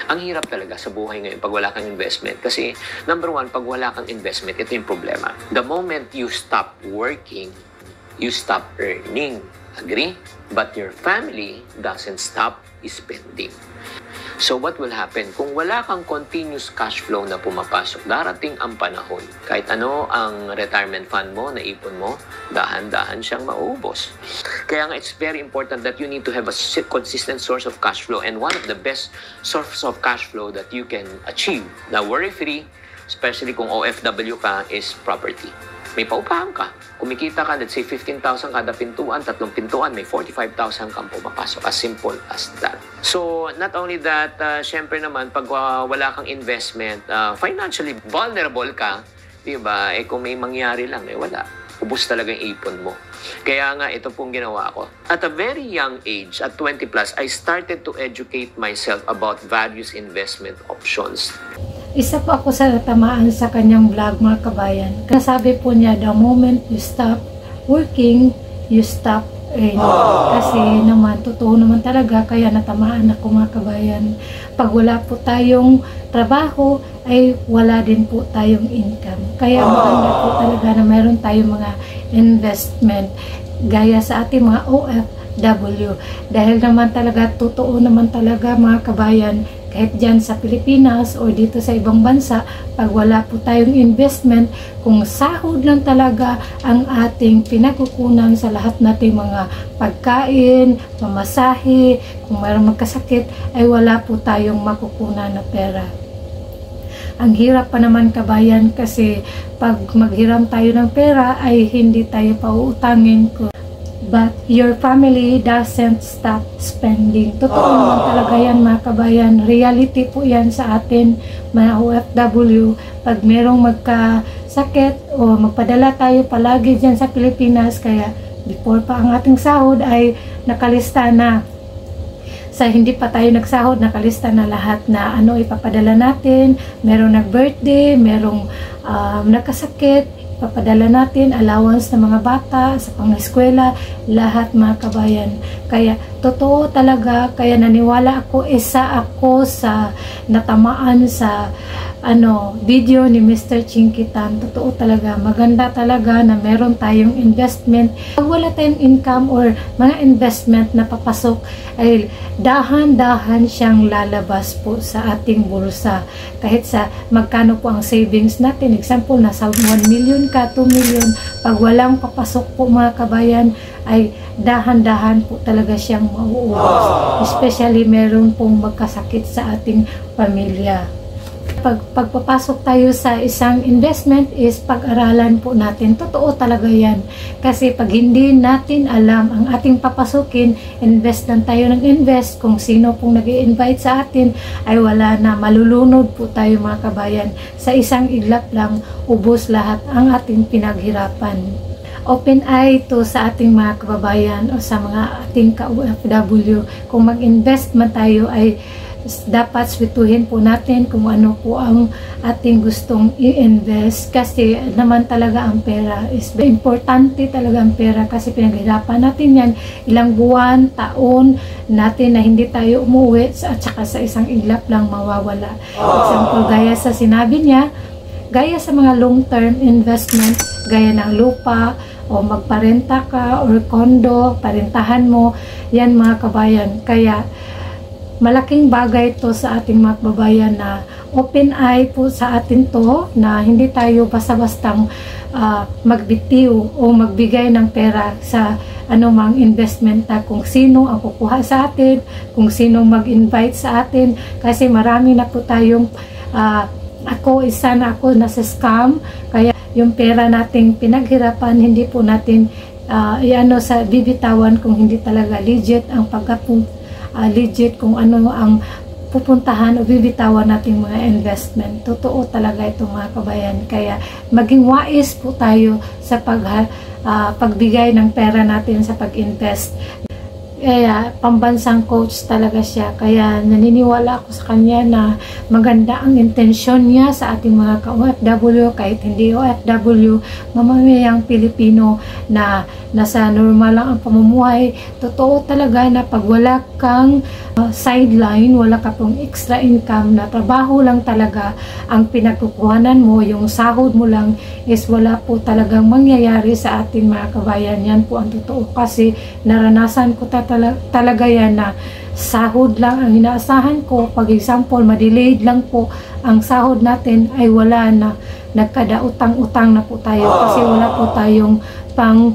Ang hirap talaga sa buhay ngayon pag wala kang investment. Kasi, number one, pag wala kang investment, ito yung problema. The moment you stop working, you stop earning. Agree? But your family doesn't stop spending. So what will happen? Kung wala kang continuous cash flow na pumapasok, darating ang panahon. Kahit ano ang retirement fund mo, naipon mo, dahan-dahan siyang maubos. Kaya nga, it's very important that you need to have a consistent source of cash flow. And one of the best sources of cash flow that you can achieve na worry-free, especially kung OFW ka, is property. May paupahan ka. Kumikita ka, let's say 15,000 kada pintuan, 3 pintuan, may 45,000 kang pumapasok. As simple as that. So, not only that, syempre naman, pag wala kang investment, financially vulnerable ka, diba? Kung may mangyari lang, wala. Ubus talaga yung ipon mo. Kaya nga, ito pong ginawa ko. At a very young age, at 20 plus, I started to educate myself about various investment options. Isa po ako sa tamaan sa kanyang vlog, mga kabayan. Kasabi po niya, the moment you stop working, you stop earning. Kasi naman, totoo naman talaga, kaya natamaan ako, mga kabayan. Pag wala po tayong trabaho, ay wala din po tayong income. Kaya maganda po talaga na meron tayong mga investment gaya sa ating mga OFW. Dahil naman talaga, totoo naman talaga, mga kabayan, kahit dyan sa Pilipinas o dito sa ibang bansa, pag wala po tayong investment, kung sahod lang talaga ang ating pinagkukunan sa lahat nating mga pagkain, pamasahe, kung mayroong magkasakit, ay wala po tayong makukunan na pera. Ang hirap pa naman, kabayan, kasi pag maghiram tayo ng pera ay hindi tayo pauutangin ko. But your family doesn't stop spending. Totoo naman talaga yan, mga kabayan. Reality po yan sa atin, mga OFW. Pag merong magkasakit o magpadala tayo palagi dyan sa Pilipinas, kaya before pa ang ating sahod ay nakalista na. Sa hindi pa tayo nagsahod, nakalista na lahat na ano ipapadala natin. Merong nag-birthday, merong nagkasakit, papadala natin, allowance ng mga bata sa pang-eskwela, lahat, mga kabayan. Kaya totoo talaga, kaya naniwala ako, isa ako sa natamaan sa video ni Mr. Chinkitan. Totoo talaga, maganda talaga na meron tayong investment. Pag wala tayong income or mga investment na papasok, ay dahan-dahan siyang lalabas po sa ating bulsa. Kahit sa magkano po ang savings natin, example, nasa 1 million ka, 2 million, pag walang papasok po, mga kabayan, ay dahan-dahan po talaga siyang mauubos. Especially meron pong magkasakit sa ating pamilya. Pagpapasok tayo sa isang investment is pag-aralan po natin. Totoo talaga yan. Kasi pag hindi natin alam ang ating papasukin, invest lang tayo ng invest, kung sino pong nag-i-invite sa atin, ay wala na, malulunod po tayo, mga kabayan. Sa isang iglap lang, ubos lahat ang ating pinaghirapan. Open eye to sa ating mga kababayan o sa mga ating ka-OFW. Kung mag-invest man tayo, ay dapat swituhin po natin kung ano po ang ating gustong i-invest, kasi naman talaga ang pera is importante talaga. Ang pera kasi pinaghirapan natin yan, ilang buwan, taon natin na hindi tayo umuwi, at saka sa isang iglap lang mawawala. Example, gaya sa sinabi niya, gaya sa mga long-term investment, gaya ng lupa o magparenta ka or kondo, parentahan mo, yan, mga kabayan. Kaya malaking bagay to sa ating mga kababayan na open eye po sa atin to, na hindi tayo basta-bastang magbitiw o magbigay ng pera sa anumang investment na kung sino ang kukuha sa atin, kung sino mag-invite sa atin, kasi marami na po tayong isa na ako nasa scam. Kaya yung pera nating pinaghirapan, hindi po natin sa bibitawan kung hindi talaga legit ang legit kung ano ang pupuntahan o bibitawan nating mga investment. Totoo talaga ito, mga kabayan. Kaya maging wais po tayo sa pagbigay ng pera natin sa pag-invest. pambansang coach talaga siya. Kaya naniniwala ako sa kanya na maganda ang intensyon niya sa ating mga ka-OFW, kahit hindi OFW, mamamayang Pilipino na nasa normal lang ang pamumuhay. Totoo talaga na pag wala kang sideline, wala ka pong extra income, na trabaho lang talaga ang pinagkukuhanan mo, yung sahod mo lang is wala po talagang mangyayari sa ating mga kabayan. Yan po ang totoo, kasi naranasan ko talaga yan na sahod lang ang inaasahan ko. Pag example, ma-delayed lang po ang sahod natin, ay wala na, nagkadautang-utang na po tayo kasi wala po tayong pang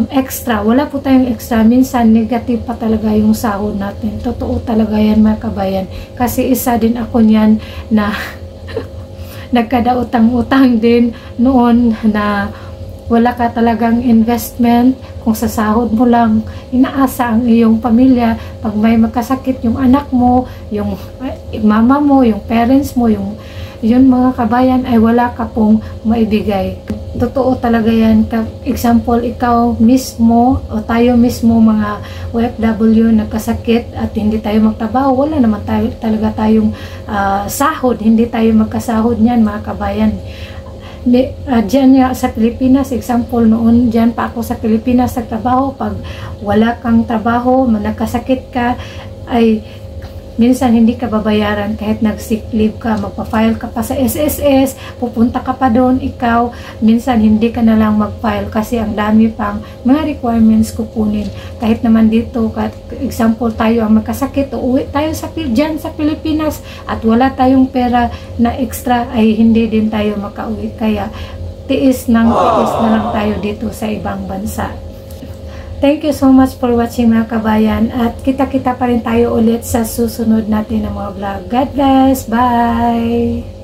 extra. Wala po tayong extra. Minsan, negative pa talaga yung sahod natin. Totoo talaga yan mga kabayan. Kasi isa din ako niyan na nagkadautang-utang din noon, na wala ka talagang investment. Kung sa sahod mo lang inaasa ang iyong pamilya, pag may magkasakit yung anak mo, yung mama mo, yung parents mo, yun mga kabayan, ay wala ka pong maibigay. Totoo talaga yan. Example, ikaw mismo o tayo mismo mga OFW nagkasakit at hindi tayo magtrabaho, wala naman talaga tayong sahod, hindi tayo magkasahod niyan mga kabayan. Diyan sa Pilipinas, example noon, diyan pa ako sa Pilipinas nagtrabaho, pag wala kang trabaho, nagkasakit ka, ay minsan hindi ka babayaran kahit nag-sick leave ka, magpa-file ka pa sa SSS, pupunta ka pa doon ikaw, minsan hindi ka na lang mag-file kasi ang dami pang mga requirements kukunin. Kahit naman dito, example tayo ang magkasakit, uuwi tayo dyan sa Pilipinas at wala tayong pera na extra, ay hindi din tayo makauwi. Kaya tiis na lang tayo dito sa ibang bansa. Thank you so much for watching mga kabayan, at kita-kita pa rin tayo ulit sa susunod natin ng mga vlog. God bless! Bye!